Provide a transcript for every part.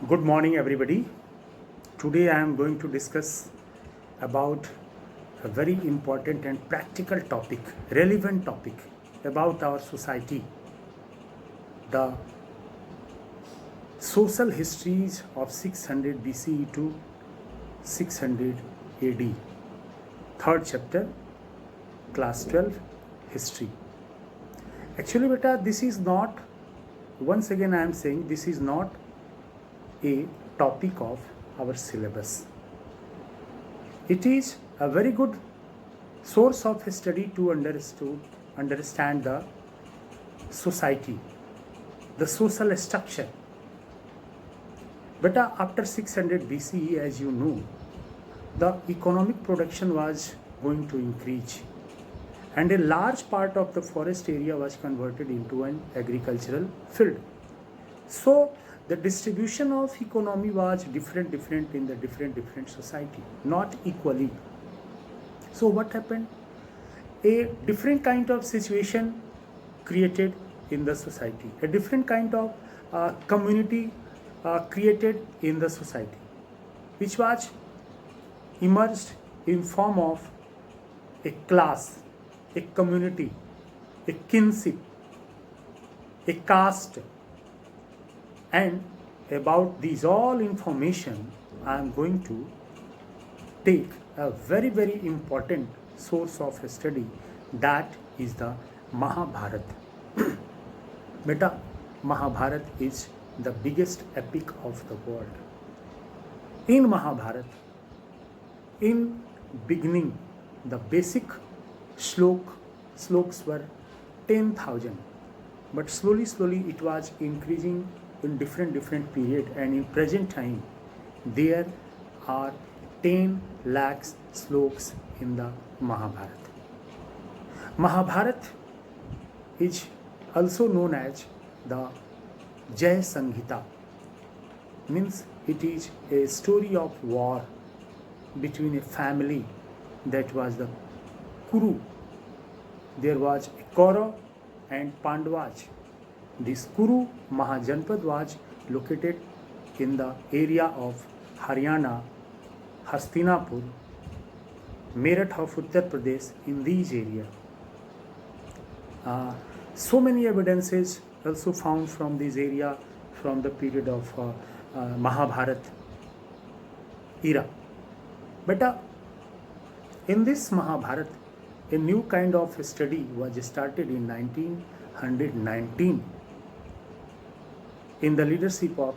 Good morning, everybody. Today I am going to discuss about a very important and practical topic, relevant topic about our society, the social histories of 600 BCE to 600 AD. Third chapter, class 12, history. Actually, beta, this is not, once again I am saying, this is not a topic of our syllabus. It is a very good source of study to understand the society, the social structure. But after 600 BCE, as you know, the economic production was going to increase, and a large part of the forest area was converted into an agricultural field. So the distribution of economy was different in the different society, not equally. So what happened? A different kind of situation created in the society, a different kind of community created in the society, which was emerged in form of a class, a community, a kinship, a caste. And about these all information, I am going to take a very important source of study, that is the Mahabharata. Beta, Mahabharata is the biggest epic of the world. In Mahabharata, in beginning, the basic sloks were 10,000, but slowly it was increasing in different period, and in present time there are 10 lakhs sloks in the Mahabharata. Mahabharata is also known as the Jay Sanghita, means it is a story of war between a family, that was the Kuru. There was a Kaura and Pandavas. This Kuru Mahajanpad was located in the area of Haryana, Hastinapur, Meerut of Uttar Pradesh, in these areas. So many evidences also found from this area from the period of Mahabharata era. But in this Mahabharata, a new kind of study was started in 1919 in the leadership of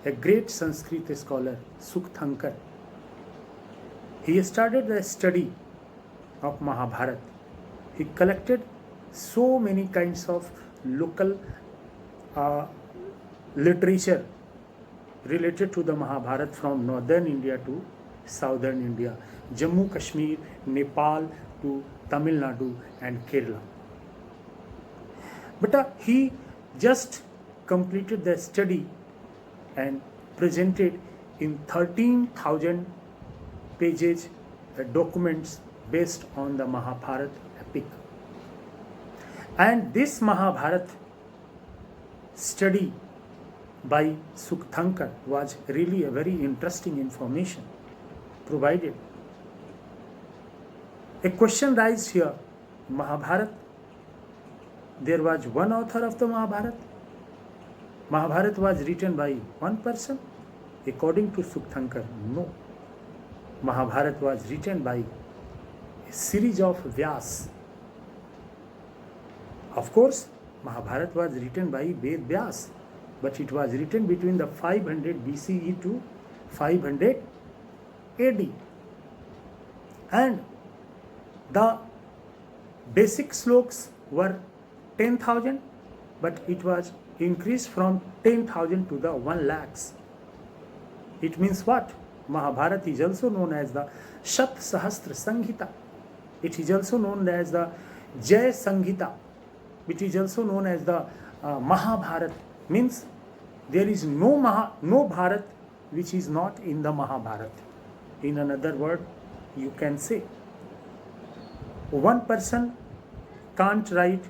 a great Sanskrit scholar, Sukhthankar. He started the study of Mahabharata. He collected so many kinds of local literature related to the Mahabharata from northern India to southern India, Jammu, Kashmir, Nepal to Tamil Nadu and Kerala. But he just completed the study and presented in 13,000 pages documents based on the Mahabharata epic. And this Mahabharata study by Sukhthankar was really a very interesting information provided. A question rises here: Mahabharata, there was one author of the Mahabharata? Mahabharata was written by one person? According to Sukhthankar, no. Mahabharata was written by a series of Vyas. Of course, Mahabharata was written by Ved Vyas, but it was written between the 500 BCE to 500 AD. And the basic sloks were 10,000, but it was increased from 10,000 to the 1 lakhs. It means what? Mahabharata is also known as the Shat Sahastra Sanghita. It is also known as the Jay Sanghita. It is also known as the Mahabharata. Means there is no Bharat which is not in the Mahabharata. In another word, you can say one person can't write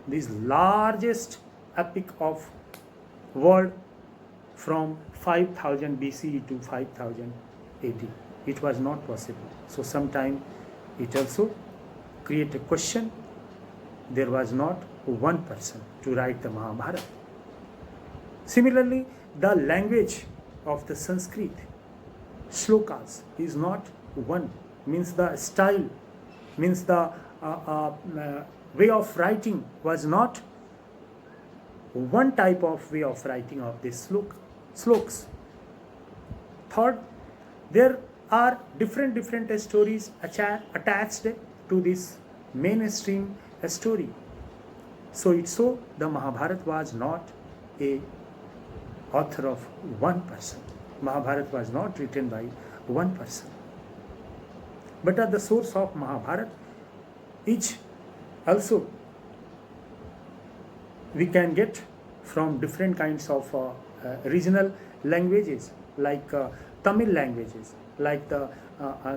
this largest epic of world from 5000 BCE to 5000 AD. It was not possible. So sometime it also create a question. There was not one person to write the Mahabharata. Similarly, the language of the Sanskrit shlokas is not one, means the style, means the way of writing was not one type of way of writing of this slokas. Third, there are different stories attached to this mainstream story. So the Mahabharata was not a author of one person. Mahabharata was not written by one person. But at the source of Mahabharata, each also we can get from different kinds of regional languages, like Tamil languages, like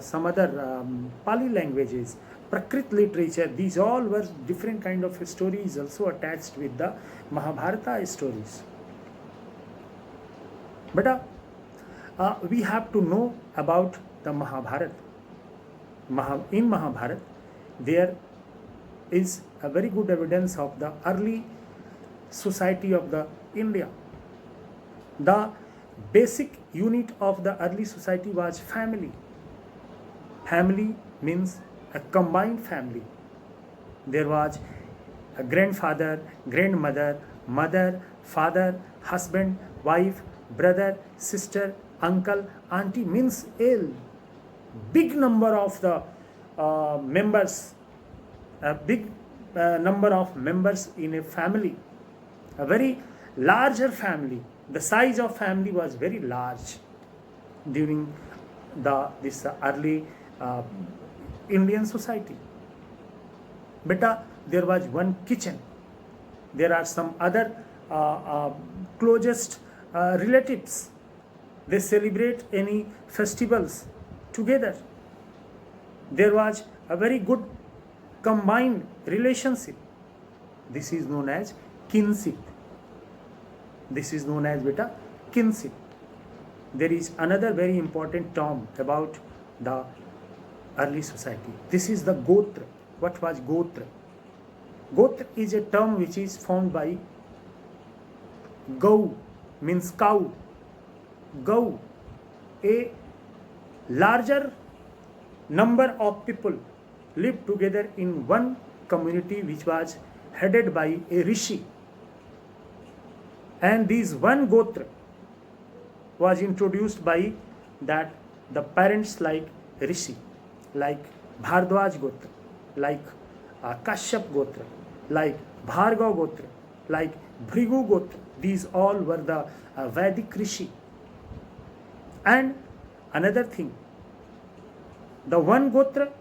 some other Pali languages, Prakrit literature. These all were different kind of stories also attached with the Mahabharata stories. But we have to know about the Mahabharata. In Mahabharata, there is a very good evidence of the early society of the India. The basic unit of the early society was family. Family means a combined family. There was a grandfather, grandmother, mother, father, husband, wife, brother, sister, uncle, auntie, means a big number of the members, a big number of members in a family, a very larger family. The size of family was very large during this early Indian society. But there was one kitchen. There are some other closest relatives. They celebrate any festivals together. There was a very good combined relationship. This is known as kinship. This is known as kinship. There is another very important term about the early society. This is the Gotra. What was Gotra? Gotra is a term which is formed by Gau, means cow. Gau, a larger number of people lived together in one community which was headed by a rishi. And this one Gotra was introduced by the parents like rishi, like Bhardwaj Gotra, like Kashyap Gotra, like Bhargav Gotra, like Bhrigu Gotra. These all were the Vedic rishi. And another thing, the one Gotra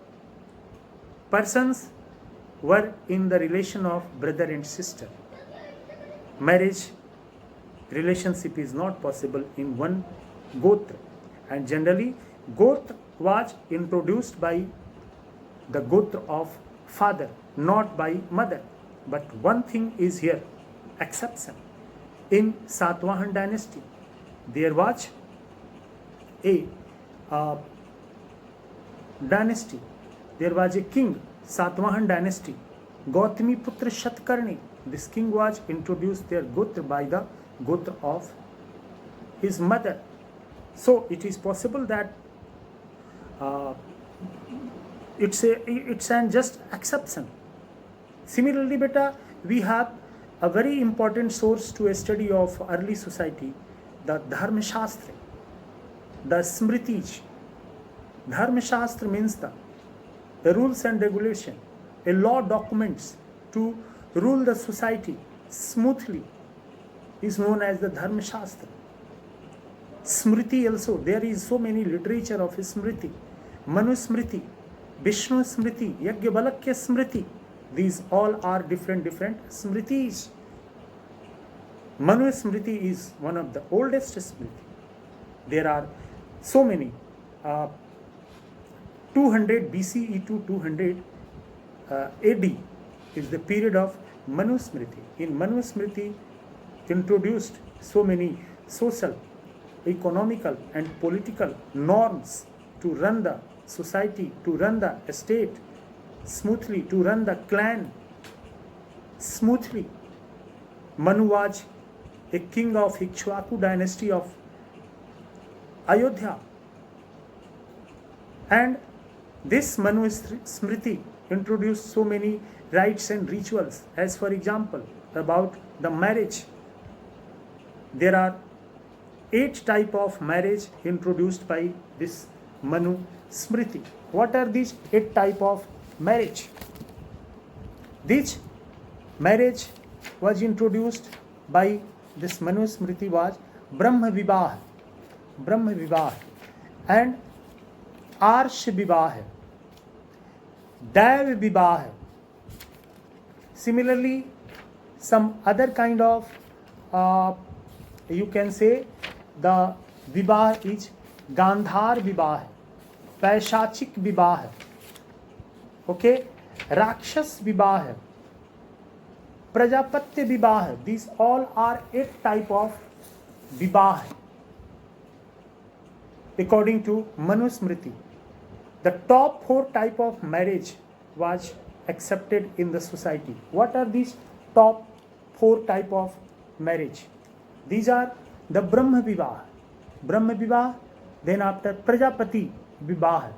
persons were in the relation of brother and sister. Marriage relationship is not possible in one Gotra. And generally, Gotra was introduced by the Gotra of father, not by mother. But one thing is here, exception. In Satvahan dynasty, there was a dynasty. There was a king, Satvahan dynasty, Gautami Putra Shatkarni. This king was introduced their Gotra by the Gotra of his mother. So it is possible that it's an just exception. Similarly, we have a very important source to a study of early society, the Dharma Shastra, the Smritis. Dharma Shastra means the rules and regulation, a law documents to rule the society smoothly is known as the Dharma Shastra. Smriti also, there is so many literature of Smriti, Manu Smriti, Vishnu Smriti, Yajnavalkya Smriti. These all are different Smritis. Manu Smriti is one of the oldest Smriti. There are so many. 200 BCE to 200 AD is the period of Manu Smriti. In Manu Smriti, introduced so many social, economical, and political norms to run the society, to run the state smoothly, to run the clan smoothly. Manu was a king of Ikshvaku dynasty of Ayodhya, and this Manu Smriti introduced so many rites and rituals, as for example about the marriage. There are 8 type of marriage introduced by this Manu Smriti. What are these 8 type of marriage? This marriage was introduced by this Manu Smriti was Brahma Vivah, and Arsh Vivah, Dev Vivah. Similarly, some other kind of you can say the Vivah is Gandhar Vivah, Paishachik Vivah, okay, Rakshas Vivah, Prajapatya Vivah. These all are 8 type of Vivah according to Manu Smriti. The top 4 type of marriage was accepted in the society. What are these top 4 type of marriage? These are the Brahma Vivah, then after Prajapati Vivah,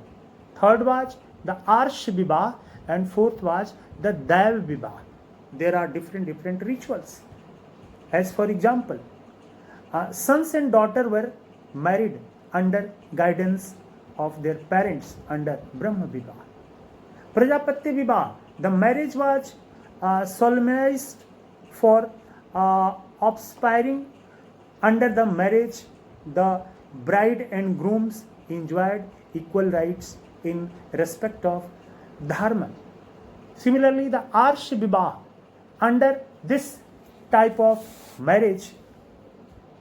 third was the Arsh Vivah, and fourth was the Dev Vivah. There are different rituals. As for example, sons and daughter were married under guidance of their parents under Brahma Vivah. Prajapati Vivah, the marriage was solemnized for offspring. Under the marriage, the bride and grooms enjoyed equal rights in respect of dharma. Similarly, the Arsh Vivah, under this type of marriage,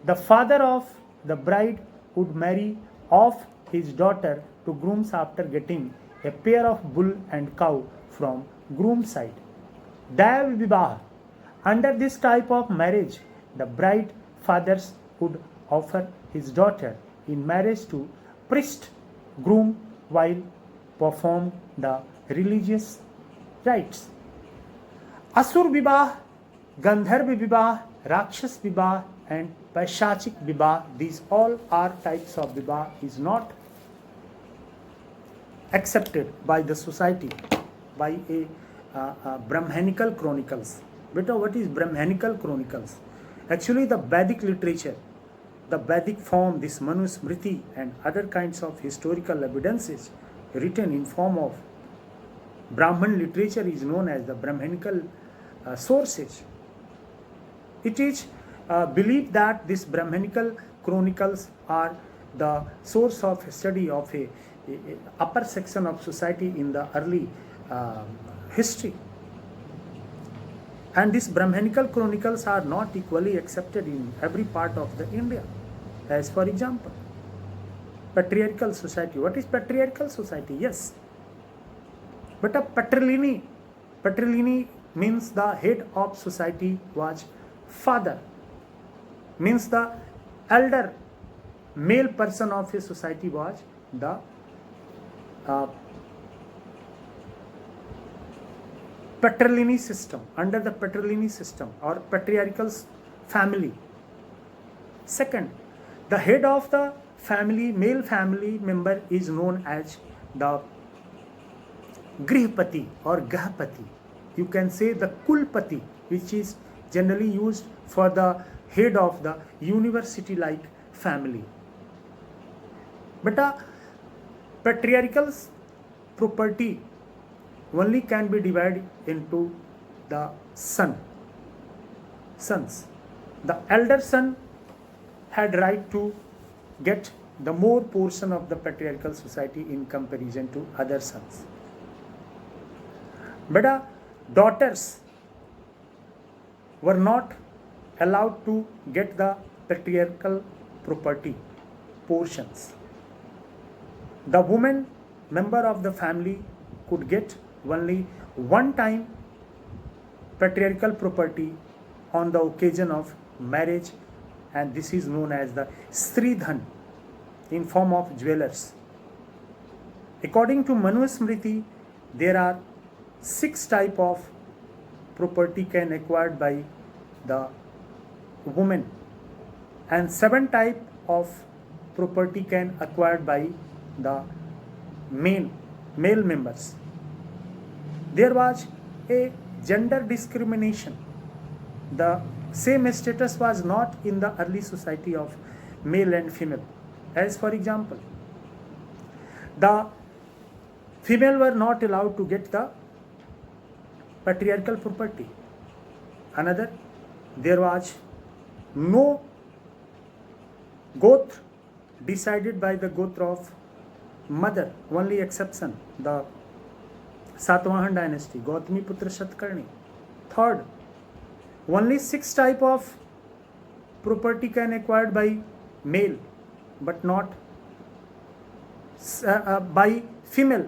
the father of the bride would marry off his daughter to grooms after getting a pair of bull and cow from groom's side. Dev Vivah, under this type of marriage, the bride fathers would offer his daughter in marriage to priest groom while perform the religious rites. Asur Vivah, Gandharva Vivah, Rakshas Vivah, and Paishachik Vivah, these all are types of Vivah is not accepted by the society, by a Brahmanical chronicles. Beta, what is Brahmanical chronicles? Actually, the Vedic literature, the Vedic form, this Manu Smriti and other kinds of historical evidences written in form of Brahman literature is known as the Brahmanical sources. It is believed that these Brahmanical chronicles are the source of study of a upper section of society in the early history. And these Brahmanical chronicles are not equally accepted in every part of the India. As for example, patriarchal society. What is patriarchal society? Yes. But a patrilineal means the head of society was father. Means the elder male person of a society was the patrilineal system, under the patrilineal system or patriarchal family. Second, the head of the family, male family member is known as the Grihpati or Gahpati. You can say the Kulpati, which is generally used for the head of the university-like family. But a patriarchal property only can be divided into the sons. The elder son had right to get the more portion of the patriarchal society in comparison to other sons. But daughters were not allowed to get the patriarchal property portions. The woman member of the family could get only one time patriarchal property on the occasion of marriage and this is known as the Stridhan in form of jewelers. According to Manusmriti, there are 6 type of property can acquired by the woman and 7 type of property can acquired by the male members. There was a gender discrimination. The same status was not in the early society of male and female. As for example, the female were not allowed to get the patriarchal property. Another, there was no gotra decided by the gotra of mother. Only exception, the Satavahan dynasty, Gautami Putra Shatkarni. Third, only 6 type of property can acquired by male, but not by female,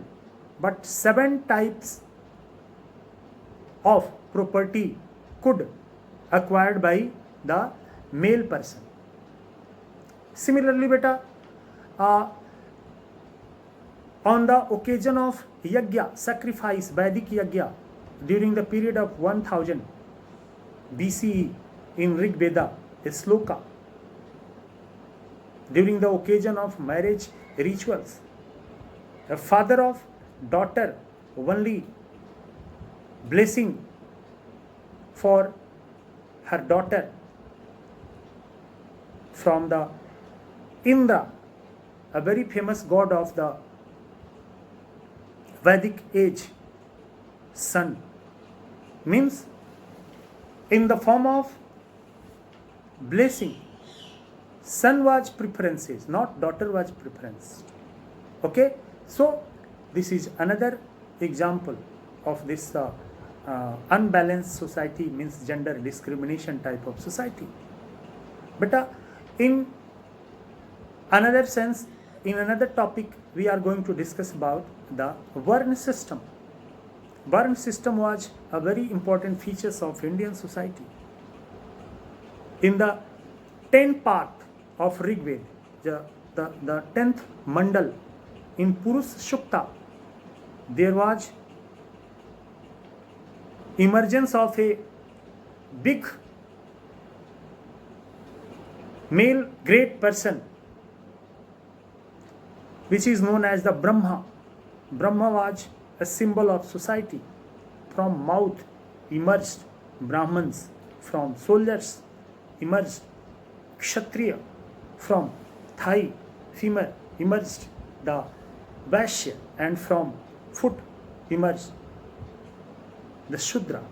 but 7 types of property could acquired by the male person. Similarly, beta, on the occasion of yajna, sacrifice, Vedic yajna, during the period of 1000 BCE in Rig Veda, a sloka, during the occasion of marriage rituals, a father of daughter only blessing for her daughter from the Indra, a very famous god of the Vedic age, sun, means in the form of blessing. Son was preferences, not daughter was preference. Okay, so this is another example of this unbalanced society, means gender discrimination type of society. But in another sense, in another topic, we are going to discuss about the Varna system. Varna system was a very important features of Indian society. In the 10th part of Rig Veda, the 10th mandal in Purush Shukta, there was emergence of a big male great person, which is known as the Brahma. Brahma was a symbol of society. From mouth emerged Brahmins, from soldiers emerged Kshatriya, from thigh femur emerged the Vaishya, and from foot emerged the Shudra.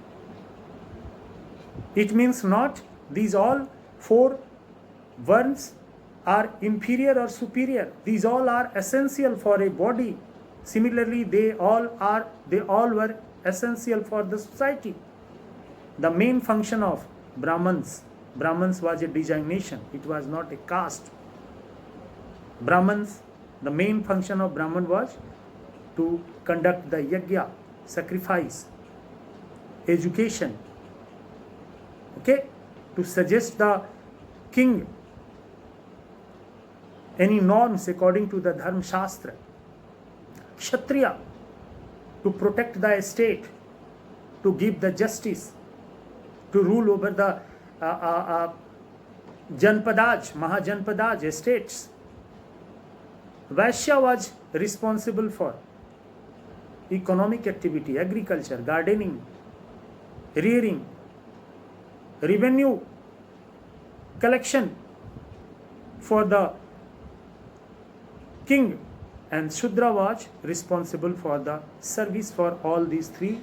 It means not these all 4 varnas are inferior or superior. These all are essential for a body. Similarly, they all were essential for the society. The main function of Brahmins was a designation. It was not a caste. Brahmins, the main function of Brahman was to conduct the yajna, sacrifice, education, okay, to suggest the king any norms according to the Dharma Shastra. Kshatriya, to protect the estate, to give the justice, to rule over the Janpadaj, Mahajanpadaj estates. Vaishya was responsible for economic activity, agriculture, gardening, rearing, revenue collection for the king, and Shudra was responsible for the service for all these 3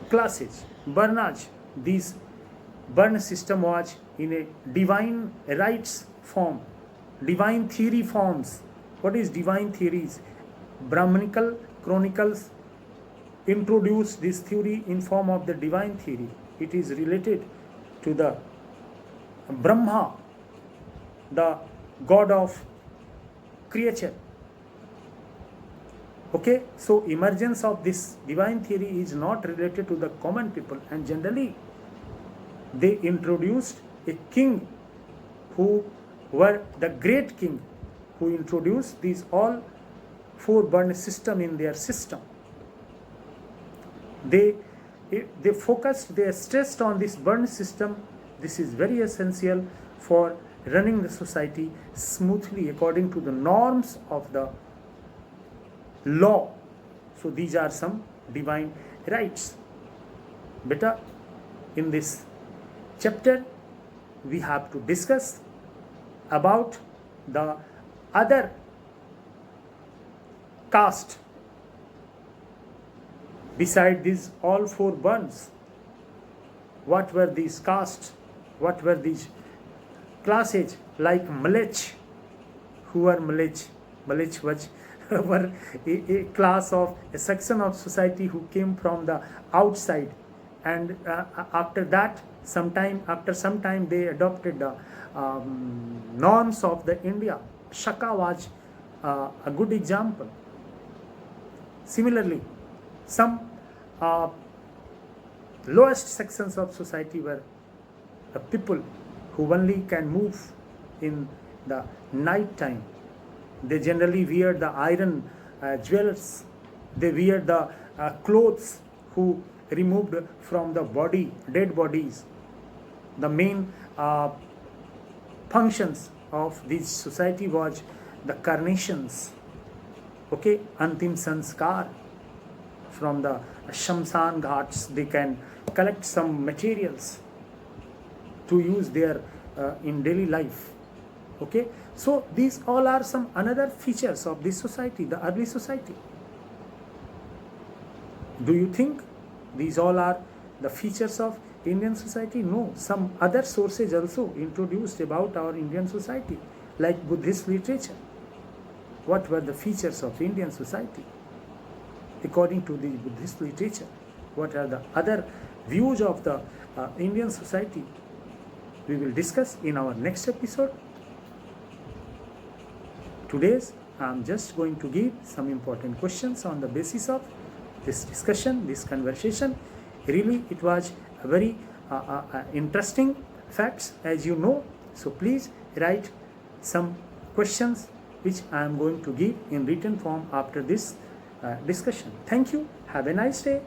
classes. Varnas, this Varna system was in a divine rights form, divine theory forms. What is divine theories? Brahmanical chronicles introduced this theory in form of the divine theory. It is related to the Brahma, the god of creature. Okay, so emergence of this divine theory is not related to the common people, and generally they introduced a king who were the great king who introduced these all four burn system in their system. They focused, they stressed on this burn system. This is very essential for running the society smoothly according to the norms of the law. So these are some divine rights. Beta, in this chapter we have to discuss about the other caste beside these all four burns. What were these castes? What were these classes? Like Malech. Who were Malech? Malech was were a class of a section of society who came from the outside, and after that, after some time they adopted the norms of the India. Shaka was a good example. Similarly, some lowest sections of society were the people who only can move in the night time. They generally wear the iron jewels. They wear the clothes who removed from the body, dead bodies. The main functions of this society was the carnations, okay, antim sanskar. From the Shamsan Ghats, they can collect some materials to use there in daily life. Okay, so these all are some another features of this society, the early society. Do you think these all are the features of Indian society? No, some other sources also introduced about our Indian society, like Buddhist literature. What were the features of Indian society according to the Buddhist literature? What are the other views of the Indian society? We will discuss in our next episode. Today's I am just going to give some important questions on the basis of this discussion, this conversation. Really, it was a very interesting facts, as you know. So please write some questions which I am going to give in written form after this discussion. Thank you. Have a nice day.